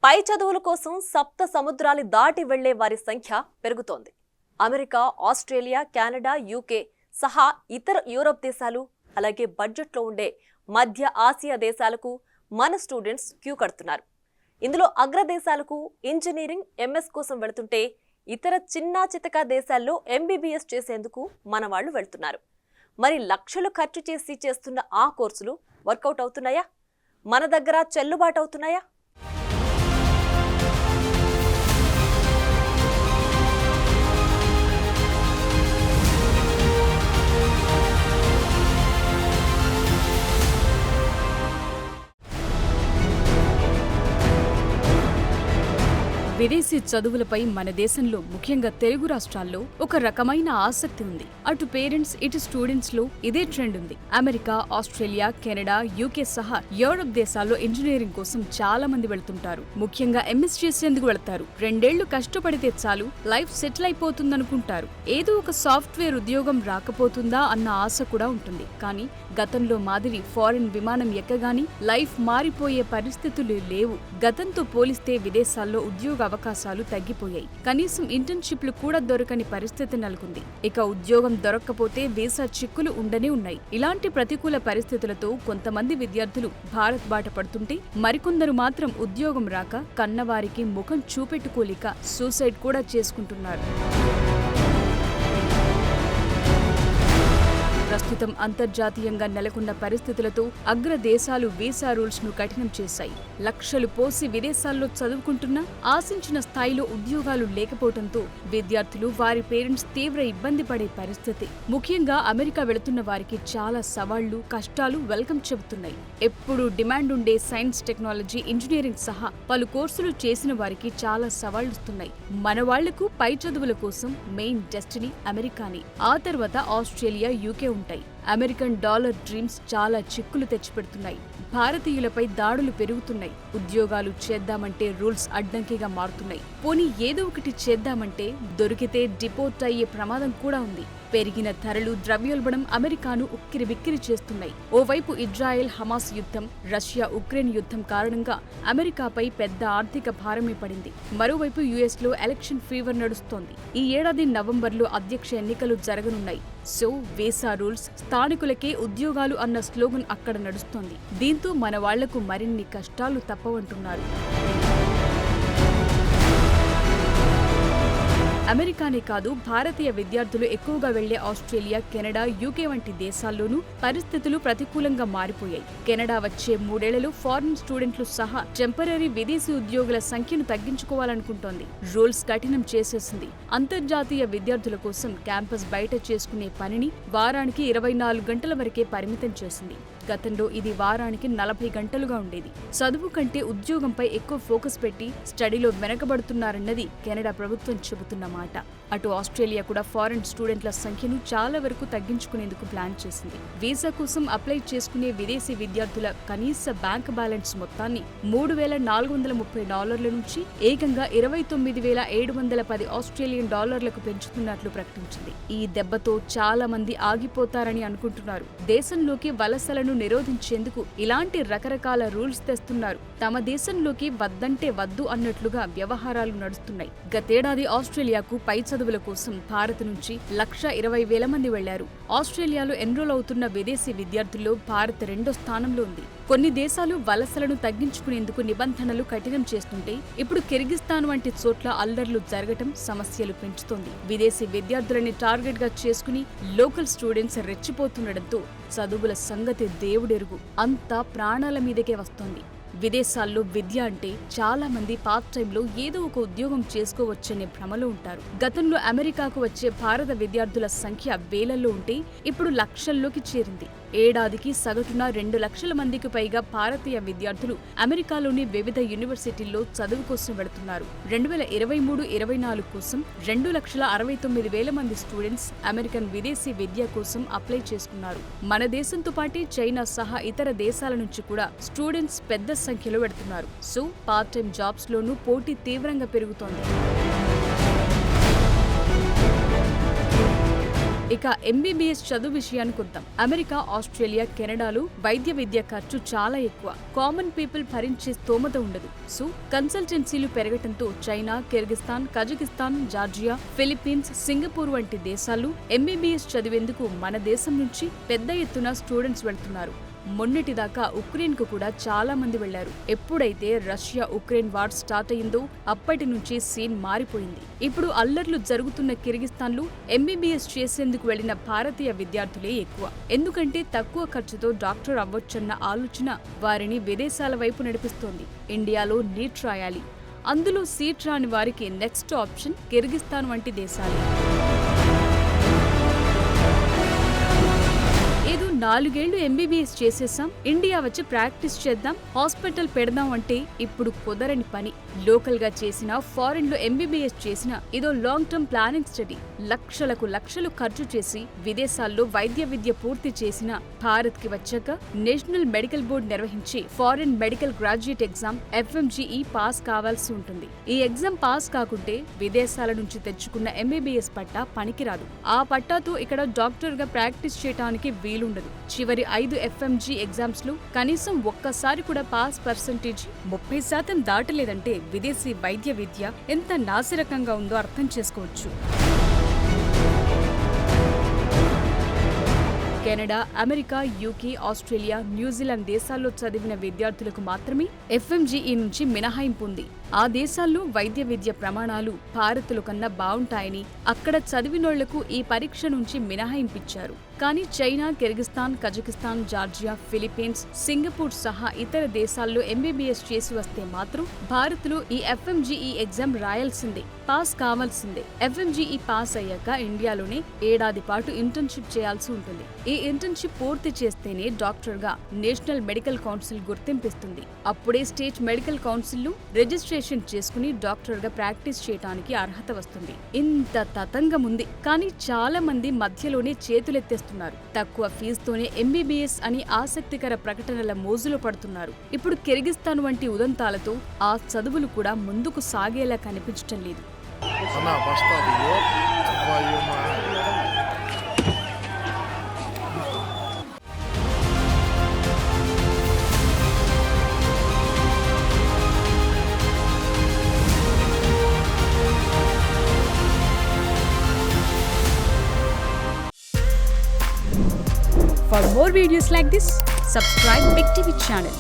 పై చదువుల కోసం సప్త సముద్రాలు దాటి వెళ్లే వారి సంఖ్య పెరుగుతోంది. అమెరికా, ఆస్ట్రేలియా, కెనడా, యూకే సహా ఇతర యూరప్ దేశాలు, అలాగే బడ్జెట్లో ఉండే మధ్య ఆసియా దేశాలకు మన స్టూడెంట్స్ క్యూ కడుతున్నారు. ఇందులో అగ్రదేశాలకు ఇంజనీరింగ్, ఎంఎస్ కోసం వెళుతుంటే ఇతర చిన్నా చితకా దేశాల్లో ఎంబీబీఎస్ చేసేందుకు మన వాళ్ళు వెళ్తున్నారు. మరి లక్షలు ఖర్చు చేసి చేస్తున్న ఆ కోర్సులు వర్కౌట్ అవుతున్నాయా? మన దగ్గర చెల్లుబాటు అవుతున్నాయా? విదేశీ చదువులపై మన దేశంలో ముఖ్యంగా తెలుగు రాష్ట్రాల్లో ఒక రకమైన ఆసక్తి ఉంది. అటు పేరెంట్స్, ఇటు స్టూడెంట్స్ లో ఇదే ట్రెండ్ ఉంది. అమెరికా, ఆస్ట్రేలియా, కెనడా, యూకే సహా యూరప్ దేశాల్లో ఇంజనీరింగ్ కోసం చాలా మంది వెళ్తుంటారు. ముఖ్యంగా ఎంఎస్ చేసేందుకు వెళ్తారు. 2 ఏళ్లు కష్టపడితే చాలు లైఫ్ సెటిల్ అయిపోతుందనుకుంటారు. ఏదో ఒక సాఫ్ట్వేర్ ఉద్యోగం రాకపోతుందా అన్న ఆశ కూడా ఉంటుంది. కానీ గతంలో మాదిరి ఫారిన్ విమానం ఎక్కగాని లైఫ్ మారిపోయే పరిస్థితులు లేవు. గతంతో పోలిస్తే విదేశాల్లో ఉద్యోగ అవకాశాలు తగ్గిపోయాయి. కనీసం ఇంటర్న్షిప్లు కూడా దొరకని పరిస్థితి నెలకొంది. ఇక ఉద్యోగం దొరక్కపోతే వీసా చిక్కులు ఉండనే ఉన్నాయి. ఇలాంటి ప్రతికూల పరిస్థితులతో కొంతమంది విద్యార్థులు భారత్ బాట పడుతుంటే మరికొందరు మాత్రం ఉద్యోగం రాక కన్నవారికి ముఖం చూపెట్టుకోలేక సూసైడ్ కూడా చేసుకుంటున్నారు. ప్రస్తుతం అంతర్జాతీయంగా నెలకొన్న పరిస్థితులతో అగ్ర దేశాలు వీసా రూల్స్ ను కఠినం చేశాయి. లక్షలు పోసి విదేశాల్లో చదువుకుంటున్నా ఆశించిన స్థాయిలో ఉద్యోగాలు లేకపోవడంతో విద్యార్థులు, వారి పేరెంట్స్ తీవ్ర ఇబ్బంది పడే పరిస్థితి. ముఖ్యంగా అమెరికా వెళుతున్న వారికి చాలా సవాళ్లు, కష్టాలు వెల్కమ్ చెబుతున్నాయి. ఎప్పుడు డిమాండ్ ఉండే సైన్స్, టెక్నాలజీ, ఇంజనీరింగ్ సహా పలు కోర్సులు చేసిన వారికి చాలా సవాళ్లుస్తున్నాయి. మన వాళ్లకు పై చదువుల కోసం మెయిన్ డెస్టినీ అమెరికాని. ఆ తర్వాత ఆస్ట్రేలియా, యూకే ఉంటాయి. అమెరికన్ డాలర్ డ్రీమ్స్ చాలా చిక్కులు తెచ్చిపెడుతున్నాయి. భారతీయులపై దాడులు పెరుగుతున్నాయి. ఉద్యోగాలు చేద్దామంటే రూల్స్ అడ్డంకిగా మారుతున్నాయి. పోనీ ఏదో ఒకటి చేద్దామంటే దొరికితే డిపోర్ట్ అయ్యే ప్రమాదం కూడా ఉంది. పెరిగిన ధరలు, ద్రవ్యోల్బణం అమెరికాను ఉక్కిరిబిక్కిరి చేస్తున్నాయి. ఓవైపు ఇజ్రాయెల్ హమాస్ యుద్ధం, రష్యా ఉక్రెయిన్ యుద్ధం కారణంగా అమెరికాపై పెద్ద ఆర్థిక భారమే పడింది. మరోవైపు యుఎస్ లో ఎలక్షన్ ఫీవర్ నడుస్తోంది. ఈ ఏడాది నవంబర్లో అధ్యక్ష ఎన్నికలు జరగనున్నాయి. సో వీసా రూల్స్, స్థానికులకే ఉద్యోగాలు అన్న స్లోగన్ అక్కడ నడుస్తోంది. దీంతో మన వాళ్లకు మరిన్ని కష్టాలు తప్పవంటున్నారు. అమెరికానే కాదు, భారతీయ విద్యార్థులు ఎక్కువగా వెళ్లే ఆస్ట్రేలియా, కెనడా, యూకే వంటి దేశాల్లోనూ పరిస్థితులు ప్రతికూలంగా మారిపోయాయి. కెనడా వచ్చే 3 ఏళ్లలో ఫారిన్ స్టూడెంట్లు సహా టెంపరరీ విదేశీ ఉద్యోగుల సంఖ్యను తగ్గించుకోవాలనుకుంటోంది. రూల్స్ కఠినం చేసేసింది. అంతర్జాతీయ విద్యార్థుల కోసం క్యాంపస్ బయట చేసుకునే పనిని వారానికి 24 గంటల వరకే పరిమితం చేసింది. గతంలో ఇది వారానికి 40 గంటలుగా ఉండేది. చదువు కంటే ఉద్యోగంపై ఎక్కువ ఫోకస్ పెట్టి స్టడీలో వెనకబడుతున్నారన్నది కెనడా ప్రభుత్వం చెబుతున్న మాట. అటు ఆస్ట్రేలియా కూడా ఫారిన్ స్టూడెంట్ల సంఖ్యను చాలా వరకు తగ్గించుకునేందుకు ప్లాన్ చేసింది. వీసా కోసం అప్లై చేసుకునే విదేశీ విద్యార్థుల కనీస బ్యాంక్ బ్యాలెన్స్ మొత్తాన్ని $3,430 నుంచి ఏకంగా $29,710 ఆస్ట్రేలియన్ డాలర్లకు పెంచుతున్నట్లు ప్రకటించింది. ఈ దెబ్బతో చాలా మంది ఆగిపోతారని అనుకుంటున్నారు. దేశంలోకి వలసలను నిరోధించేందుకు ఇలాంటి రకరకాల రూల్స్ తెస్తున్నారు. తమ దేశంలోకి వద్దంటే వద్దు అన్నట్లుగా వ్యవహారాలు నడుస్తున్నాయి. గతేడాది ఆస్ట్రేలియాకు పై చదువుల కోసం భారత్ నుంచి 1,20,000 మంది వెళ్లారు. ఆస్ట్రేలియాలో ఎన్రోల్ అవుతున్న విదేశీ విద్యార్థుల్లో భారత్ 2వ స్థానంలో ఉంది. కొన్ని దేశాలు వలసలను తగ్గించుకునేందుకు నిబంధనలు కఠినం చేస్తుంటే ఇప్పుడు కిర్గిస్తాన్ వంటి చోట్ల అల్లర్లు జరగటం సమస్యలు పెంచుతోంది. విదేశీ విద్యార్థులని టార్గెట్ గా చేసుకుని లోకల్ స్టూడెంట్స్ రెచ్చిపోతుండటంతో చదువుల సంగతి దేవుడెరుగు, అంతా ప్రాణాల మీదకే వస్తోంది. విదేశాల్లో విద్య అంటే చాలా మంది పార్ట్ టైంలో ఏదో ఒక ఉద్యోగం చేసుకోవచ్చనే భ్రమలో ఉంటారు. గతంలో అమెరికాకు వచ్చే భారత విద్యార్థుల సంఖ్య వేలల్లో ఉంటే ఇప్పుడు లక్షల్లోకి చేరింది. ఏడాదికి సగటున 2 లక్షల మందికి పైగా భారతీయ విద్యార్థులు అమెరికాలోని వివిధ యూనివర్సిటీల్లో చదువు కోసం వెళుతున్నారు. 2023-24 కోసం 2,69,000 మంది స్టూడెంట్స్ అమెరికన్ విదేశీ విద్య కోసం అప్లై చేసుకున్నారు. మన దేశంతో పాటే చైనా సహా ఇతర దేశాల నుంచి కూడా స్టూడెంట్స్ పెద్ద సంఖ్యలో వెళుతున్నారు. సో పార్ట్ టైం జాబ్స్ లోనూ పోటీ తీవ్రంగా పెరుగుతోంది. ఇక ఎంబీబీఎస్ చదువు విషయానికి వద్దాం. అమెరికా, ఆస్ట్రేలియా, కెనడాలో వైద్య విద్య ఖర్చు చాలా ఎక్కువ. కామన్ పీపుల్ భరించే స్తోమత ఉండదు. సో కన్సల్టెన్సీలు పెరగటంతో China, Kyrgyzstan, Kazakhstan, Georgia, Philippines, Singapore వంటి దేశాలు ఎంబీబీఎస్ చదివేందుకు మన దేశం నుంచి పెద్ద ఎత్తున స్టూడెంట్స్ వెళ్తున్నారు. మొన్నటిదాకా ఉక్రెయిన్ కు కూడా చాలా మంది వెళ్లారు. ఎప్పుడైతే రష్యా ఉక్రెయిన్ వార్ స్టార్ట్ అయిందో అప్పటి నుంచి సీన్ మారిపోయింది. ఇప్పుడు అల్లర్లు జరుగుతున్న కిర్గిస్తాన్లో ఎంబీబీఎస్ చేసేందుకు వెళ్లిన భారతీయ విద్యార్థులే ఎక్కువ. ఎందుకంటే తక్కువ ఖర్చుతో డాక్టర్ అవ్వొచ్చన్న ఆలోచన వారిని విదేశాల వైపు నడిపిస్తోంది. ఇండియాలో నీట్ రాయాలి, అందులో సీట్ రాని వారికి నెక్స్ట్ ఆప్షన్ కిర్గిస్తాన్ వంటి దేశాలే. 4 ఏళ్లు ఎంబీబీఎస్ చేసేసాం, ఇండియా వచ్చి ప్రాక్టీస్ చేద్దాం, హాస్పిటల్ పెడదాం అంటే ఇప్పుడు కుదరని పని. లోకల్ గా చేసినా, ఫారెన్ లో ఎంబీబీఎస్ చేసినా ఇదో లాంగ్ టర్మ్ ప్లానింగ్ స్టడీ. లక్షలకు లక్షలు ఖర్చు చేసి విదేశాల్లో వైద్య విద్య పూర్తి చేసిన భారత్ కి వచ్చాక నేషనల్ మెడికల్ బోర్డు నిర్వహించి foreign medical graduate exam FMGE pass కావాల్సి ఉంటుంది. ఈ ఎగ్జామ్ పాస్ కాకుంటే విదేశాల నుంచి తెచ్చుకున్న ఎంబీబీఎస్ పట్టా పనికిరాదు. ఆ పట్టాతో ఇక్కడ డాక్టర్ గా ప్రాక్టీస్ చేయడానికి వీలుండదు. చివరి 5 FMG ఎగ్జామ్స్ లో కనీసం ఒక్కసారి కూడా పాస్ పర్సెంటేజ్ 30% దాటలేదంటే విదేశీ వైద్య విద్య ఎంత నాసిరకంగా ఉందో అర్థం చేసుకోవచ్చు. Canada, America, UK, Australia, New Zealand దేశాల్లో చదివిన విద్యార్థులకు మాత్రమే FMGE నుంచి మినహాయింపు ఉంది. ఆ దేశాల్లో వైద్య విద్య ప్రమాణాలు భారత్లో కన్నా బావుంటాయని అక్కడ చదివినోళ్లకు ఈ పరీక్ష నుంచి మినహాయింపిచ్చారు. కానీ China, Kyrgyzstan, Kazakhstan, Georgia, Philippines, Singapore సహా ఇతర దేశాల్లో ఎంబీబీఎస్ చేసి వస్తే మాత్రం భారత్లో ఈ FMGE ఎగ్జామ్ రాయాల్సిందే, పాస్ కావాల్సిందే. FMGE పాస్ అయ్యాక ఇండియాలోనే ఏడాది పాటు ఇంటర్న్షిప్ చేయాల్సి ఉంటుంది. ఈ ఇంటర్న్షిప్ పూర్తి చేస్తేనే డాక్టర్ గా నేషనల్ మెడికల్ కౌన్సిల్ గుర్తింపిస్తుంది. అప్పుడే స్టేట్ మెడికల్ కౌన్సిల్ లో రిజిస్ట్రేషన్ చేసుకుని డాక్టర్ గా ప్రాక్టీస్ చేయడానికి అర్హత వస్తుంది. ఇంత తతంగం ఉంది. కానీ చాలా మంది మధ్యలోనే చేతులెత్తేస్తున్నారు. తక్కువ ఫీజుతోనే ఎంబీబీఎస్ అని ఆసక్తికర ప్రకటనల మోజులో పడుతున్నారు. ఇప్పుడు కిర్గిస్తాన్ వంటి ఉదంతాలతో ఆ చదువులు కూడా ముందుకు సాగేలా కనిపించటం లేదు. For more videos like this, subscribe Big TV channel.